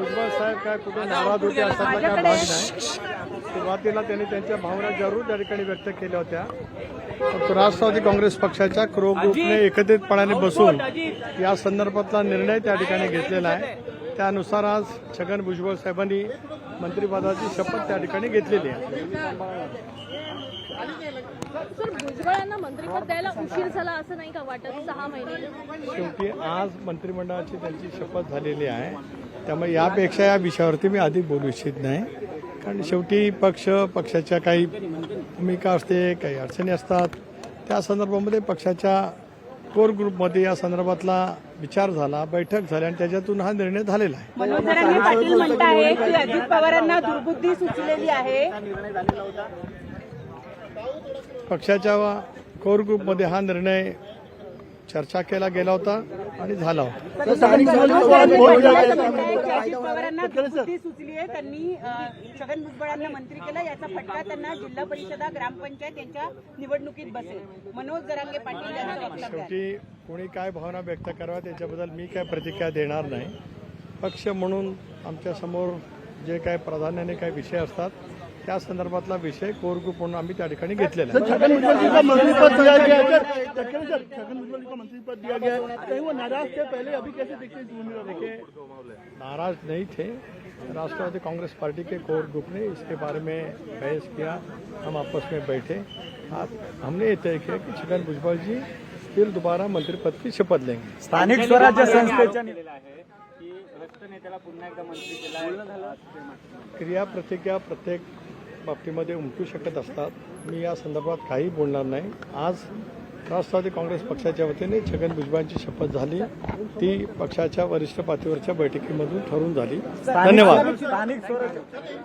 भुजबळ साहेब काय कुठे नाराज होते असाचा काय भाग नाही. सुरुवातीला त्यांनी त्यांच्या भावना जरूर त्या ठिकाणी व्यक्त केल्या होत्या. परंतु राष्ट्रवादी काँग्रेस पक्षाच्या क्रो ग्रुपने एकत्रितपणाने बसून या संदर्भातला निर्णय त्या ठिकाणी घेतलेला आहे. त्यानुसार आज छगन भुजबळ साहेबांनी मंत्रिपदाची शपथ त्या ठिकाणी घेतलेली आहे. सर, भुजबळांना मंत्रिपद द्यायला उशीर झाला असं नाही का वाटत? 6 महिने शेवटी आज मंत्रिमंडळाची त्यांची शपथ झालेली आहे. त्यामुळे यापेक्षा या विषयावरती मी अधिक बोलू इच्छित नाही. कारण शेवटी पक्षाच्या काही भूमिका असते, काही अडचणी असतात. त्या संदर्भामध्ये पक्षाच्या कोर ग्रुपमध्ये या संदर्भातला विचार झाला, बैठक झाली आणि त्याच्यातून हा निर्णय झालेला आहे. मनोज जरांगे पाटील म्हणताय की अजित पवारांना दुर्बुद्धी सुचलेली आहे. पक्षाच्या कोर ग्रुपमध्ये हा निर्णय चर्चा केला गेला होता आणि झाला होता. अजित पवारांना दुर्बुद्धी सुचली आहे. त्यांनी छगन भुजबळांना मंत्री केलं. याचा फटका त्यांना जिल्हा परिषदा, ग्रामपंचायत यांच्या निवडणुकीत बसेल. मनोज जरांगे पाटील यांचं वक्तव्य आहे. शेवटी कोणी काय भावना व्यक्त कराव्या त्याच्याबद्दल मी काय प्रतिक्रिया देणार नाही. पक्ष म्हणून आमच्यासमोर जे काय प्राधान्याने काही विषय असतात त्या संदर्भातला विषय कोर ग्रुप म्हणून आम्ही त्या ठिकाणी घेतलेला आहे. छगन भुजबल जी का मंत्रिपद दिया गया है, छगन भुजबल जी को मंत्रिपद दिया गया है, कहीं वो नाराज थे पहले, अभी कैसे देखते हैं? देखिए, नाराज नहीं थे. राष्ट्रवादी कांग्रेस पार्टी के कोर ग्रुप ने इसके बारे में बहस किया. हम आपस में बैठे. हमने ये तय किया कि छगन भुजबल जी फिर दोबारा मंत्रिपद की शपथ लेंगे. स्थानिक स्वराज्य संस्थेच्या क्रिया प्रतिक्रिया प्रत्येक बाबतीमध्ये उमटू शकत असतात. मी या संदर्भात काही बोलणार नाही. आज राष्ट्रवादी काँग्रेस पक्षाच्या वतीने छगन भुजबळांची शपथ झाली. ती पक्षाच्या वरिष्ठ पातळीवरच्या बैठकीमधून ठरून झाली. धन्यवाद.